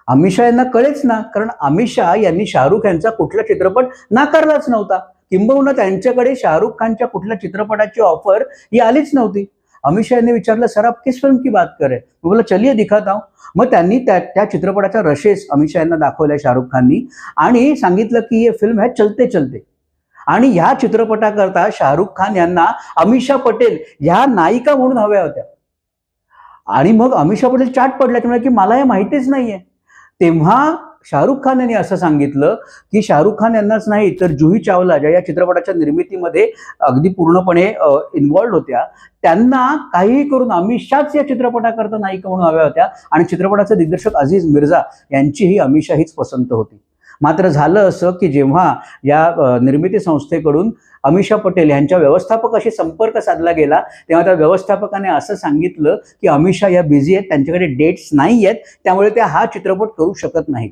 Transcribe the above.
अमित शाह यांना कळेच ना, कारण अमित शाह यांनी शाहरुख यांचा कुठला चित्रपट नाकारलाच नव्हता. किंबहुना त्यांच्याकडे शाहरुख खानच्या कुठल्या चित्रपटाची ऑफर ही आलीच नव्हती. अमित शाह यांनी विचारलं, सर आप किस फिल्म की बात कर रहे? मी बोला चलिए दिखाता हूं. मग त्यांनी त्या चित्रपटाचा रशेस अमित शाह यांना दाखवलाय शाहरुख खाननी आणि सांगितलं की ये फिल्म है चलते चलते. आणि ह्या चित्रपटाकरता शाहरुख खान यांना अमिषा पटेल ह्या नायिका म्हणून हव्या होत्या. आणि मग अमिषा पटेल चाट पडल्या, त्यामुळे की मला हे माहितीच नाहीये. तेव्हा शाहरुख खान यांनी असं सांगितलं की शाहरुख खान यांनाच नाही तर जुही चावला ज्या या चित्रपटाच्या निर्मितीमध्ये अगदी पूर्णपणे इन्व्हॉल्ड होत्या, त्यांना काहीही करून अमित शाहच या चित्रपटाकरता नायिका म्हणून हव्या होत्या. आणि चित्रपटाचे दिग्दर्शक अजीज मिर्झा यांचीही अमित शाह हीच पसंत होती. मात्र झालं असं की जेव्हा या निर्मिती संस्थेकडून अमिषा पटेल यांच्या व्यवस्थापकाशी संपर्क साधला गेला, तेव्हा त्या व्यवस्थापकाने असं सांगितलं की अमिषा या बिझी आहेत, त्यांच्याकडे डेट्स नाही आहेत, त्यामुळे त्या हा चित्रपट करू शकत नाहीत.